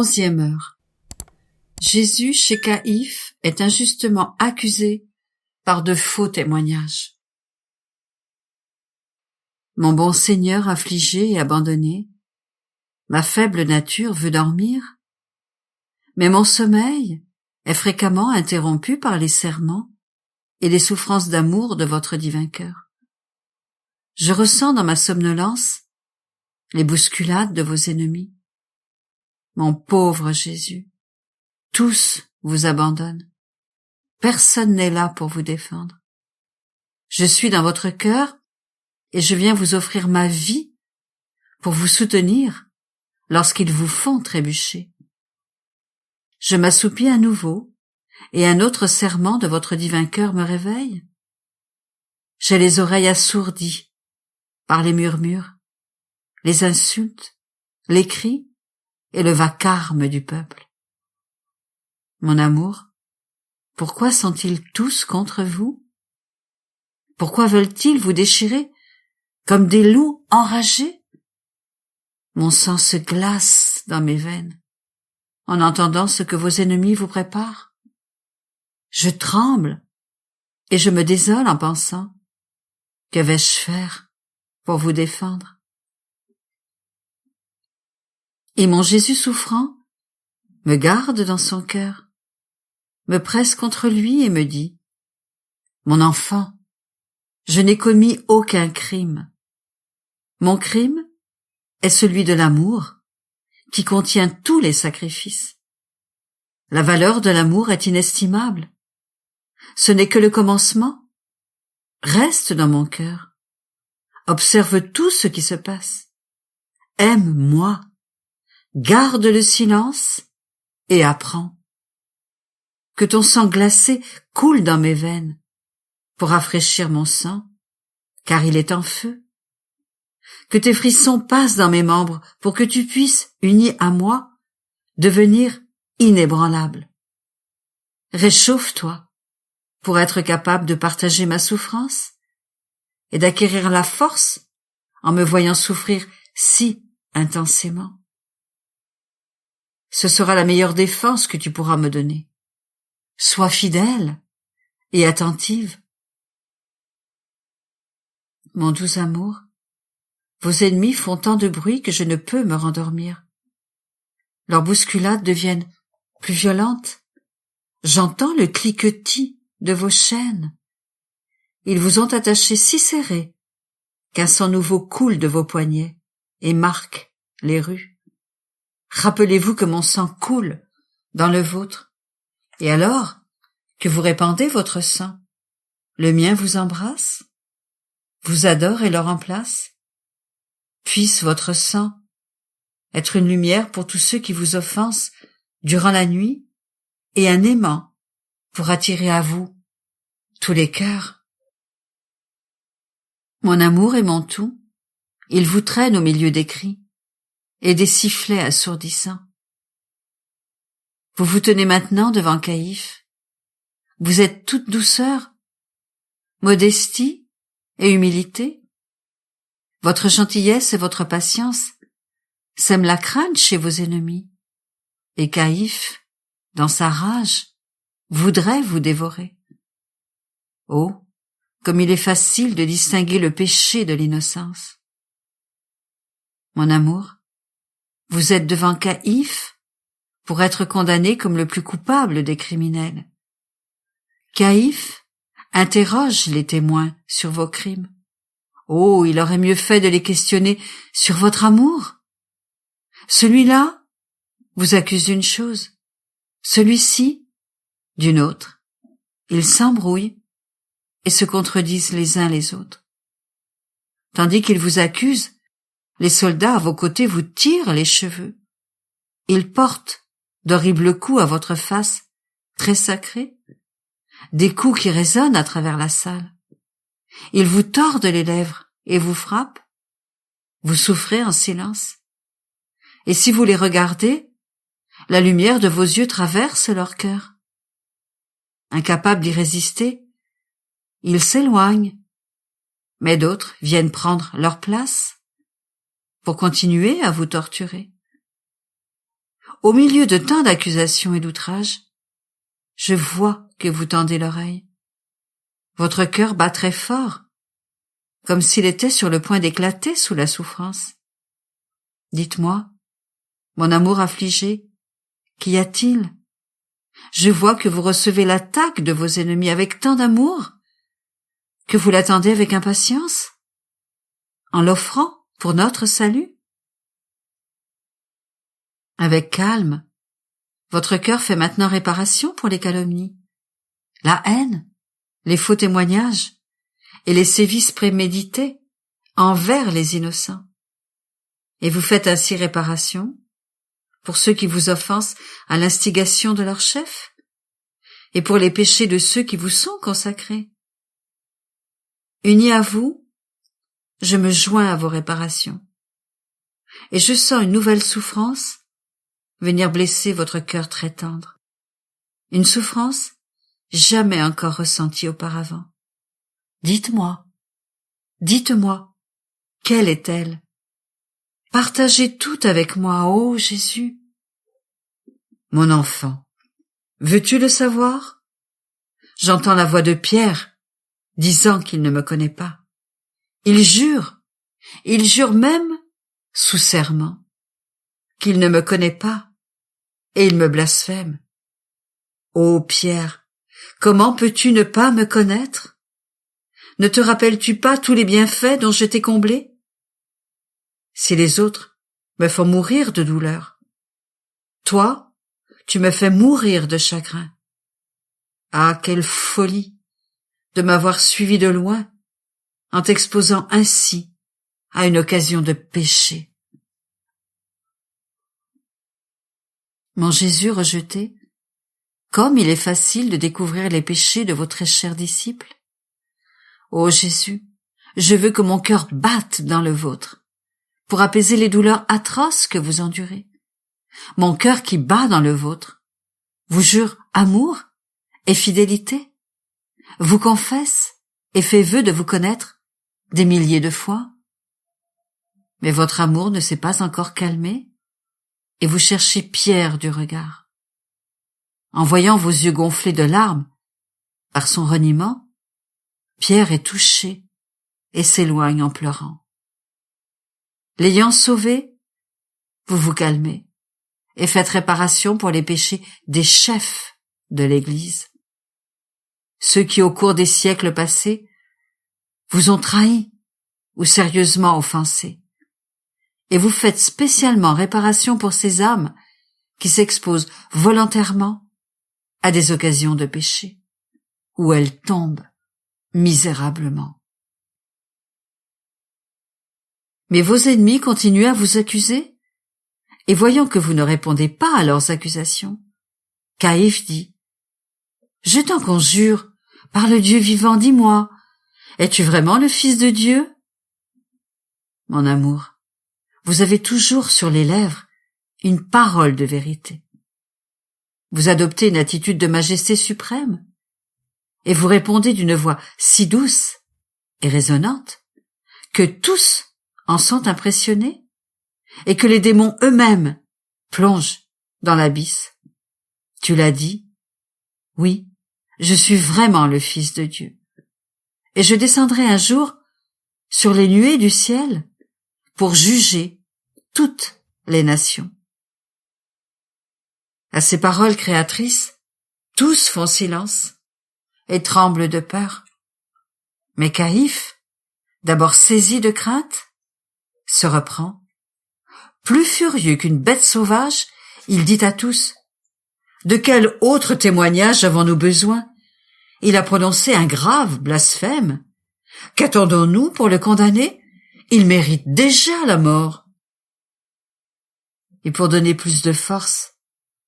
11e heure. Jésus chez Caïphe est injustement accusé par de faux témoignages. Mon bon Seigneur affligé et abandonné, ma faible nature veut dormir, mais mon sommeil est fréquemment interrompu par les serments et les souffrances d'amour de votre divin cœur. Je ressens dans ma somnolence les bousculades de vos ennemis. Mon pauvre Jésus, tous vous abandonnent. Personne n'est là pour vous défendre. Je suis dans votre cœur et je viens vous offrir ma vie pour vous soutenir lorsqu'ils vous font trébucher. Je m'assoupis à nouveau et un autre serment de votre divin cœur me réveille. J'ai les oreilles assourdies par les murmures, les insultes, les cris et le vacarme du peuple. Mon amour, pourquoi sont-ils tous contre vous? Pourquoi veulent-ils vous déchirer comme des loups enragés? Mon sang se glace dans mes veines en entendant ce que vos ennemis vous préparent. Je tremble et je me désole en pensant: que vais-je faire pour vous défendre? Et mon Jésus souffrant me garde dans son cœur, me presse contre lui et me dit: mon enfant, je n'ai commis aucun crime. Mon crime est celui de l'amour qui contient tous les sacrifices. La valeur de l'amour est inestimable. Ce n'est que le commencement. Reste dans mon cœur. Observe tout ce qui se passe. Aime-moi. Garde le silence et apprends. Que ton sang glacé coule dans mes veines pour rafraîchir mon sang, car il est en feu. Que tes frissons passent dans mes membres pour que tu puisses, uni à moi, devenir inébranlable. Réchauffe-toi pour être capable de partager ma souffrance et d'acquérir la force en me voyant souffrir si intensément. Ce sera la meilleure défense que tu pourras me donner. Sois fidèle et attentive. Mon doux amour, vos ennemis font tant de bruit que je ne peux me rendormir. Leurs bousculades deviennent plus violentes. J'entends le cliquetis de vos chaînes. Ils vous ont attaché si serré qu'un sang nouveau coule de vos poignets et marque les rues. Rappelez-vous que mon sang coule dans le vôtre, et alors que vous répandez votre sang, le mien vous embrasse, vous adore et le remplace. Puisse votre sang être une lumière pour tous ceux qui vous offensent durant la nuit et un aimant pour attirer à vous tous les cœurs. Mon amour est mon tout, il vous traîne au milieu des cris et des sifflets assourdissants. Vous vous tenez maintenant devant Caïphe. Vous êtes toute douceur, modestie et humilité. Votre gentillesse et votre patience sèment la crainte chez vos ennemis, et Caïphe, dans sa rage, voudrait vous dévorer. Oh, comme il est facile de distinguer le péché de l'innocence. Mon amour, vous êtes devant Caïphe pour être condamné comme le plus coupable des criminels. Caïphe interroge les témoins sur vos crimes. Oh, il aurait mieux fait de les questionner sur votre amour. Celui-là vous accuse d'une chose, celui-ci d'une autre. Ils s'embrouillent et se contredisent les uns les autres. Tandis qu'ils vous accusent, les soldats à vos côtés vous tirent les cheveux. Ils portent d'horribles coups à votre face très sacrée, des coups qui résonnent à travers la salle. Ils vous tordent les lèvres et vous frappent. Vous souffrez en silence. Et si vous les regardez, la lumière de vos yeux traverse leur cœur. Incapables d'y résister, ils s'éloignent, mais d'autres viennent prendre leur place pour continuer à vous torturer. au milieu de tant d'accusations et d'outrages, je vois que vous tendez l'oreille. Votre cœur bat très fort, comme s'il était sur le point d'éclater sous la souffrance. Dites-moi, mon amour affligé, qu'y a-t-il? Je vois que vous recevez l'attaque de vos ennemis avec tant d'amour, que vous l'attendez avec impatience, en l'offrant pour notre salut. Avec calme, votre cœur fait maintenant réparation pour les calomnies, la haine, les faux témoignages et les sévices prémédités envers les innocents. Et vous faites ainsi réparation pour ceux qui vous offensent à l'instigation de leur chef et pour les péchés de ceux qui vous sont consacrés. Unis à vous, je me joins à vos réparations et je sens une nouvelle souffrance venir blesser votre cœur très tendre. Une souffrance jamais encore ressentie auparavant. Dites-moi, quelle est-elle? Partagez tout avec moi, ô Jésus. Mon enfant, veux-tu le savoir? J'entends la voix de Pierre disant qu'il ne me connaît pas. Il jure même sous serment qu'il ne me connaît pas et il me blasphème. Ô Pierre, comment peux-tu ne pas me connaître? Ne te rappelles-tu pas tous les bienfaits dont je t'ai comblé? Si les autres me font mourir de douleur, toi, tu me fais mourir de chagrin. Ah, quelle folie de m'avoir suivi de loin en t'exposant ainsi à une occasion de péché. Mon Jésus rejeté, comme il est facile de découvrir les péchés de vos très chers disciples. Ô Jésus, je veux que mon cœur batte dans le vôtre, pour apaiser les douleurs atroces que vous endurez. Mon cœur qui bat dans le vôtre vous jure amour et fidélité, vous confesse et fait vœu de vous connaître des milliers de fois. Mais votre amour ne s'est pas encore calmé, et vous cherchez Pierre du regard. En voyant vos yeux gonflés de larmes par son reniement, Pierre est touché et s'éloigne en pleurant. L'ayant sauvé, vous vous calmez et faites réparation pour les péchés des chefs de l'Église, ceux qui au cours des siècles passés vous ont trahi ou sérieusement offensé, et vous faites spécialement réparation pour ces âmes qui s'exposent volontairement à des occasions de péché, où elles tombent misérablement. Mais vos ennemis continuent à vous accuser, et voyant que vous ne répondez pas à leurs accusations, Caïphe dit: « Je t'en conjure, par le Dieu vivant, dis-moi, es-tu vraiment le Fils de Dieu ?» Mon amour, vous avez toujours sur les lèvres une parole de vérité. Vous adoptez une attitude de majesté suprême, et vous répondez d'une voix si douce et résonnante que tous en sont impressionnés, et que les démons eux-mêmes plongent dans l'abysse. Tu l'as dit, oui, je suis vraiment le Fils de Dieu, et je descendrai un jour sur les nuées du ciel pour juger toutes les nations. À ces paroles créatrices, tous font silence et tremblent de peur. Mais Caïphe, d'abord saisi de crainte, se reprend. Plus furieux qu'une bête sauvage, il dit à tous: « De quel autre témoignage avons-nous besoin? Il a prononcé un grave blasphème. Qu'attendons-nous pour le condamner? Il mérite déjà la mort. » Et pour donner plus de force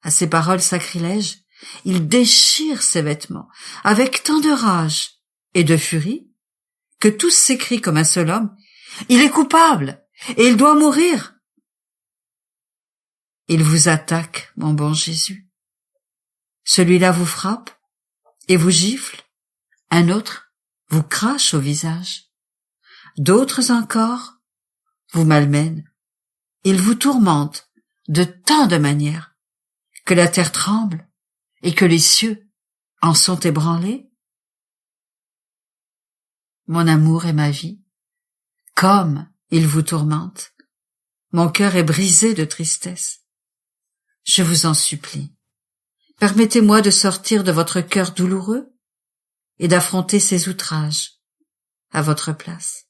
à ces paroles sacrilèges, il déchire ses vêtements avec tant de rage et de furie que tous s'écrient comme un seul homme: « Il est coupable et il doit mourir. » Il vous attaque, mon bon Jésus. Celui-là vous frappe et vous gifle, un autre vous crache au visage, d'autres encore vous malmènent. Il vous tourmente de tant de manières que la terre tremble et que les cieux en sont ébranlés? Mon amour est ma vie, comme il vous tourmente. Mon cœur est brisé de tristesse. Je vous en supplie, permettez-moi de sortir de votre cœur douloureux et d'affronter ces outrages à votre place.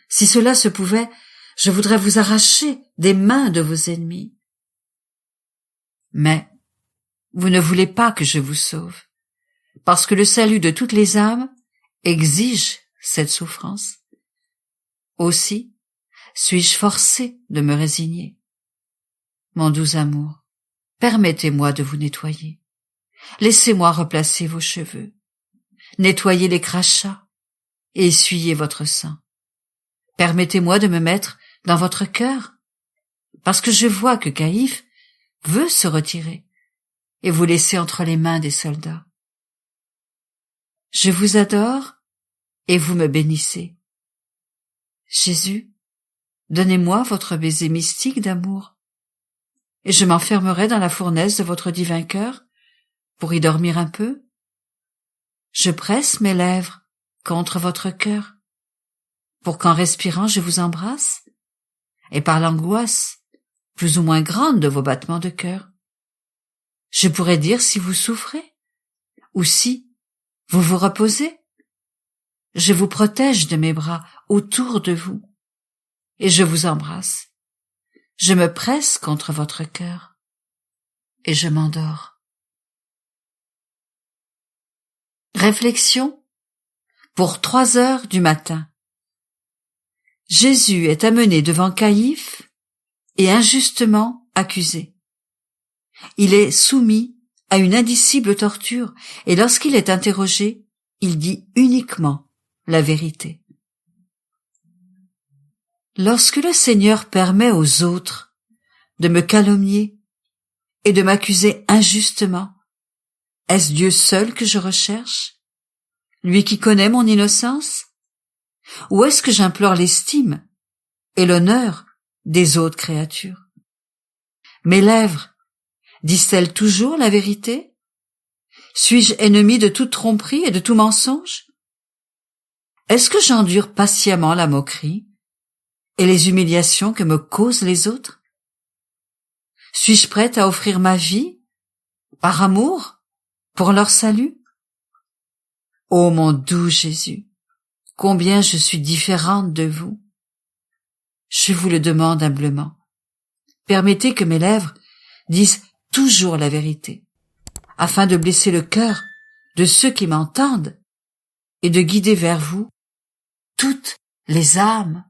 Si cela se pouvait, je voudrais vous arracher des mains de vos ennemis. Mais vous ne voulez pas que je vous sauve, parce que le salut de toutes les âmes exige cette souffrance. Aussi suis-je forcé de me résigner. Mon doux amour, permettez-moi de vous nettoyer. Laissez-moi replacer vos cheveux. Nettoyez les crachats et essuyez votre sang. Permettez-moi de me mettre dans votre cœur, parce que je vois que Caïphe veut se retirer et vous laisser entre les mains des soldats. Je vous adore et vous me bénissez. Jésus, donnez-moi votre baiser mystique d'amour, et je m'enfermerai dans la fournaise de votre divin cœur pour y dormir un peu. Je presse mes lèvres contre votre cœur, pour qu'en respirant je vous embrasse, et par l'angoisse plus ou moins grande de vos battements de cœur, je pourrais dire si vous souffrez, ou si vous vous reposez. Je vous protège de mes bras autour de vous, et je vous embrasse. Je me presse contre votre cœur, et je m'endors. Réflexion pour 3 heures du matin. Jésus est amené devant Caïphe et injustement accusé. Il est soumis à une indicible torture, et lorsqu'il est interrogé, il dit uniquement la vérité. Lorsque le Seigneur permet aux autres de me calomnier et de m'accuser injustement, est-ce Dieu seul que je recherche, lui qui connaît mon innocence? Ou est-ce que j'implore l'estime et l'honneur des autres créatures? Mes lèvres disent-elles toujours la vérité? Suis-je ennemi de toute tromperie et de tout mensonge? Est-ce que j'endure patiemment la moquerie et les humiliations que me causent les autres? Suis-je prête à offrir ma vie, par amour, pour leur salut? Ô mon doux Jésus, combien je suis différente de vous. Je vous le demande humblement. Permettez que mes lèvres disent toujours la vérité, afin de blesser le cœur de ceux qui m'entendent et de guider vers vous toutes les âmes.